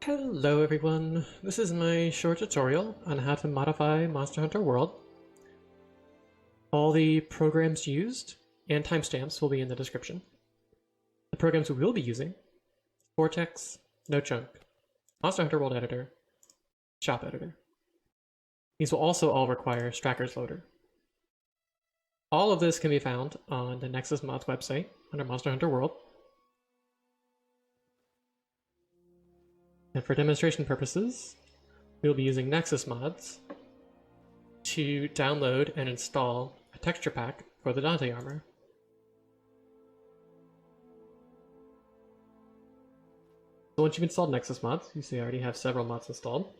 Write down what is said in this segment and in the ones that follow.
Hello everyone, this is my short tutorial on how to modify Monster Hunter World. All the programs used and timestamps will be in the description. The programs we will be using: Vortex, NoChunk, Monster Hunter World Editor, Shop Editor. These will also all require Stracker's loader. All of this can be found on the Nexus Mods website under Monster Hunter World. And for demonstration purposes, we'll be using Nexus Mods to download and install a texture pack for the Dante armor. So once you've installed Nexus Mods, you see I already have several mods installed.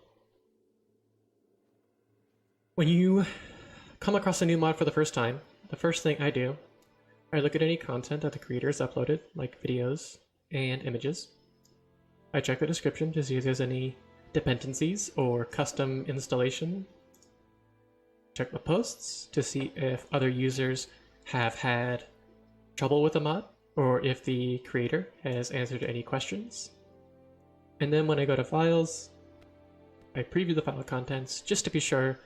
When you come across a new mod for the first time, the first thing I do, I look at any content that the creator has uploaded, like videos and images. I check the description to see if there's any dependencies or custom installation. Check the posts to see if other users have had trouble with the mod or if the creator has answered any questions. And then when I go to files, I preview the file contents just to be sure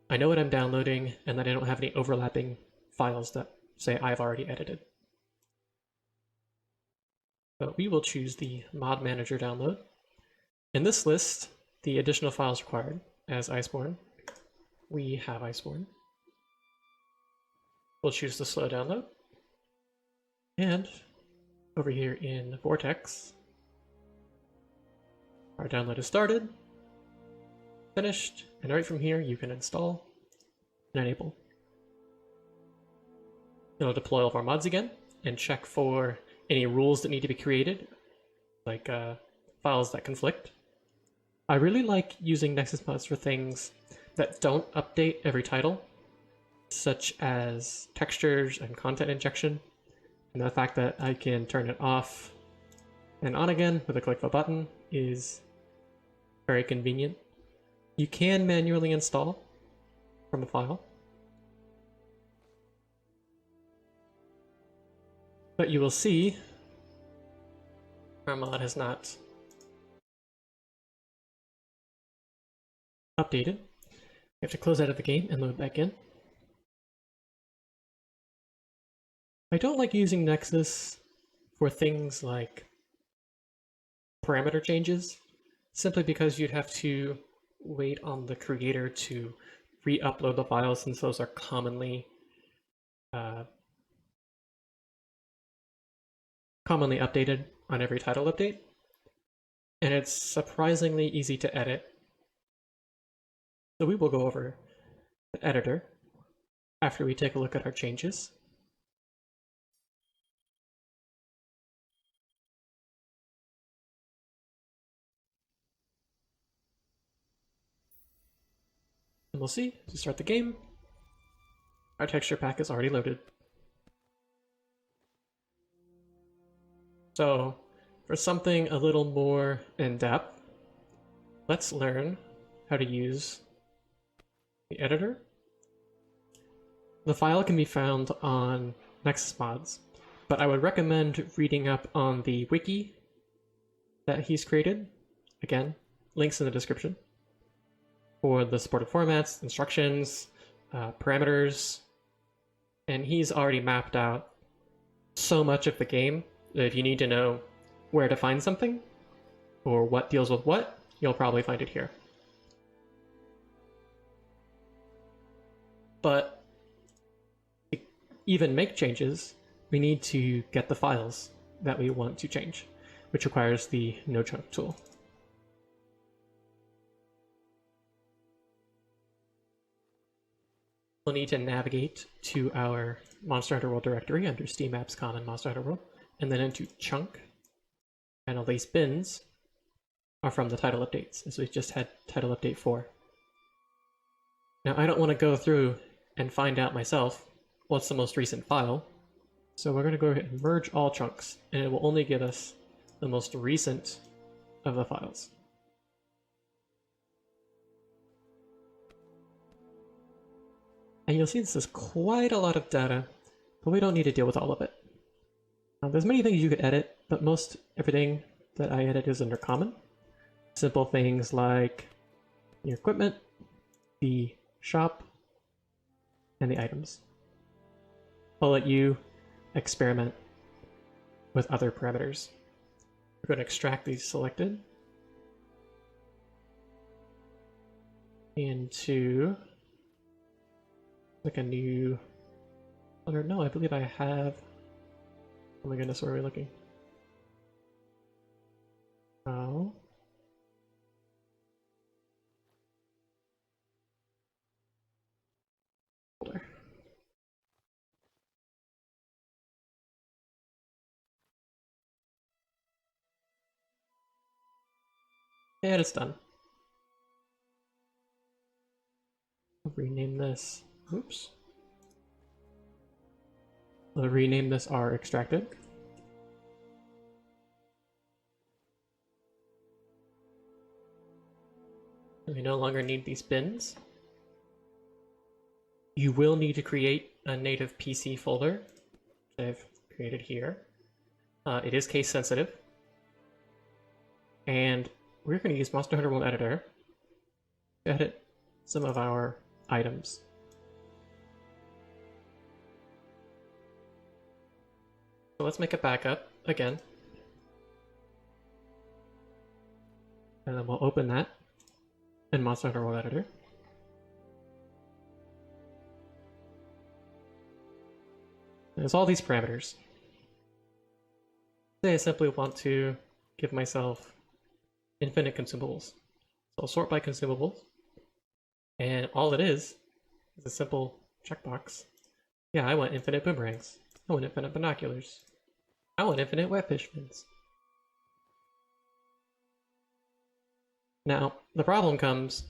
I know what I'm downloading and that I don't have any overlapping files that say I've already edited. So we will choose the Mod Manager download. In this list, the additional files required as Iceborne, we have Iceborne. We'll choose the slow download. And over here in Vortex, our download is started, finished, and right from here you can install and enable. It'll deploy all of our mods again and check for any rules that need to be created, like files that conflict. I really like using Nexus Mods for things that don't update every title, such as textures and content injection, and the fact that I can turn it off and on again with a click of a button is very convenient. You can manually install from a file, but you will see our mod has not updated. We have to close out of the game and load back in. I don't like using Nexus for things like parameter changes, simply because you'd have to wait on the creator to re-upload the files, since those are commonly updated on every title update, and it's surprisingly easy to edit. So we will go over the editor after we take a look at our changes. And we'll see, to start the game, our texture pack is already loaded. So for something a little more in-depth, let's learn how to use the editor. The file can be found on Nexus Mods, but I would recommend reading up on the wiki that he's created. Again, links in the description for the supported formats, instructions, parameters, and he's already mapped out so much of the game that if you need to know where to find something or what deals with what, you'll probably find it here. But to even make changes, we need to get the files that we want to change, which requires the NoChunk tool. We'll need to navigate to our Monster Hunter World directory under Steam Apps Common Monster Hunter World, and then into Chunk, and all these bins are from the title updates, as we've just had title update 4. Now I don't want to go through and find out myself what's the most recent file, so we're going to go ahead and merge all chunks, and it will only give us the most recent of the files. And you'll see this is quite a lot of data, but we don't need to deal with all of it. There's many things you could edit, but most everything that I edit is under common. simple things like your equipment, the shop, and the items. I'll let you experiment with other parameters. We're going to extract these selected into like a new, or no, I believe I have, oh my goodness, where are we looking? Oh. Folder. And it's done. I'll rename this, oops. I'll rename this R extracted. We no longer need these bins. You will need to create a native PC folder, which I've created here. It is case sensitive. And we're going to use Monster Hunter World Editor to edit some of our items. So let's make a backup again. And then we'll open that in Monster Hunter World Editor. There's all these parameters. Say I simply want to give myself infinite consumables. So I'll sort by consumables. And all it is a simple checkbox. Yeah, I want infinite boomerangs. I want infinite binoculars. I want infinite wet fish fins. Now, the problem comes,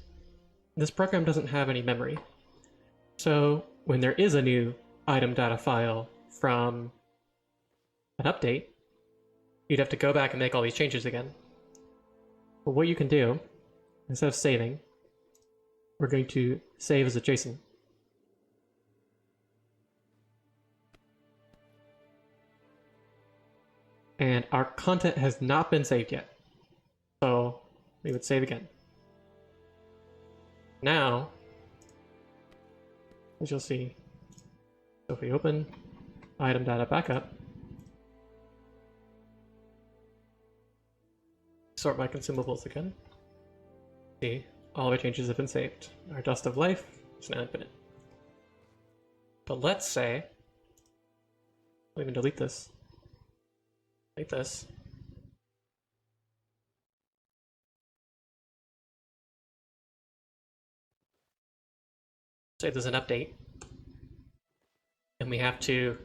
this program doesn't have any memory. So when there is a new item data file from an update, you'd have to go back and make all these changes again. But what you can do, instead of saving, we're going to save as a JSON. And our content has not been saved yet. So we would save again. Now, as you'll see, so if we open item data backup, sort by consumables again, see, all of our changes have been saved. Our dust of life is now infinite. But let's say, I'll even delete this. Delete this. Say there's an update, and we have to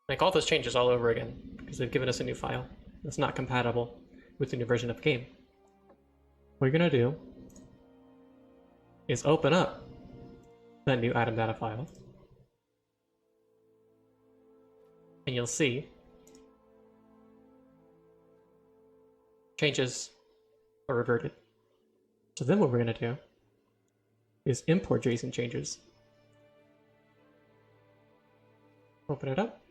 make all those changes all over again because they've given us a new file that's not compatible with the new version of the game. What you're going to do is open up that new item data file, and you'll see changes are reverted. So then what we're going to do is import JSON changes. Open it up.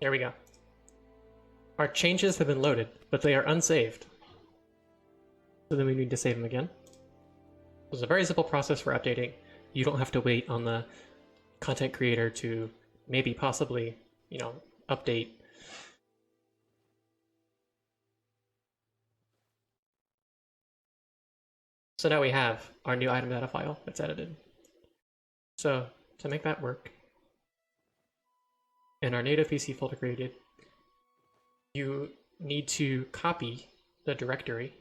There we go. Our changes have been loaded, but they are unsaved. So then we need to save them again. It's a very simple process for updating. You don't have to wait on the content creator to maybe possibly, update. So now we have our new item data file that's edited. So to make that work, in our native PC folder created, you need to copy the directory.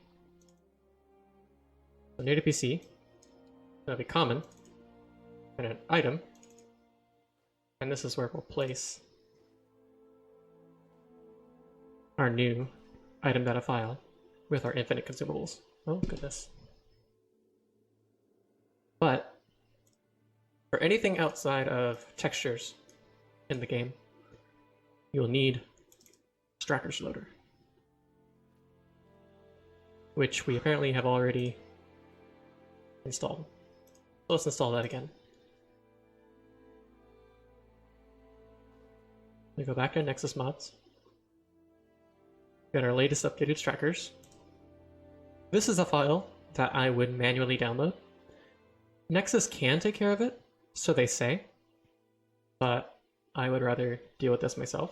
So native PC, that'll be common, and an item, and this is where we'll place our new item data file with our infinite consumables. Oh goodness. But for anything outside of textures in the game, you'll need Stracker's loader, which we apparently have already installed. So let's install that again. We go back to Nexus mods. Got our latest updated Strackers. This is a file that I would manually download. Nexus can take care of it, so they say, but I would rather deal with this myself.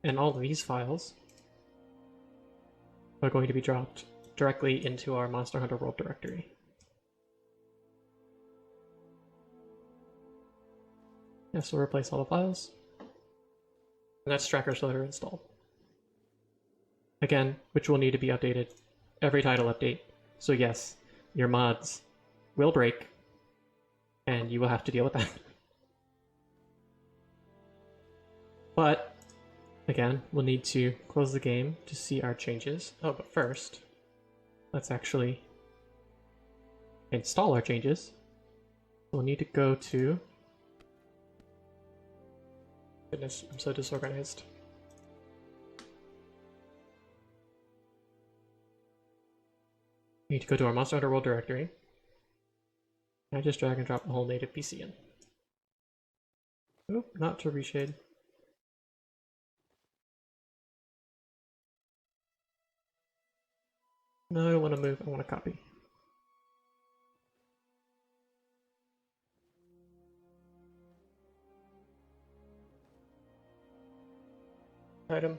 And all of these files are going to be dropped directly into our Monster Hunter World directory. Yes, we'll replace all the files. And that's Stracker's loader installed. Again, which will need to be updated every title update. So yes, your mods will break, and you will have to deal with that. But again, we'll need to close the game to see our changes. Oh, but first, let's actually install our changes. We'll need to go to... Goodness, I'm so disorganized. We need to go to our Monster Hunter World directory. I just drag and drop the whole native PC in. Oop, not to reshade. No, I don't want to move, I want to copy. Item.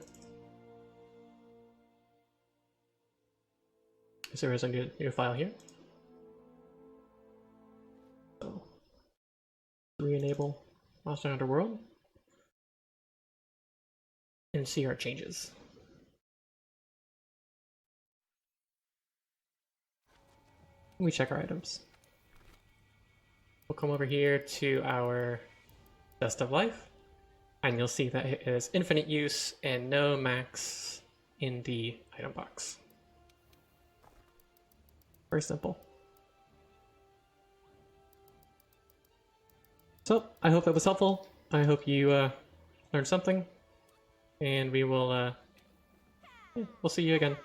So there is a new file here. So, re-enable Monster Hunter World and see our changes. We check our items. We'll come over here to our Best of Life, and you'll see that it is infinite use and no max in the item box. Very simple. So, I hope that was helpful. I hope you learned something, and we will we'll see you again.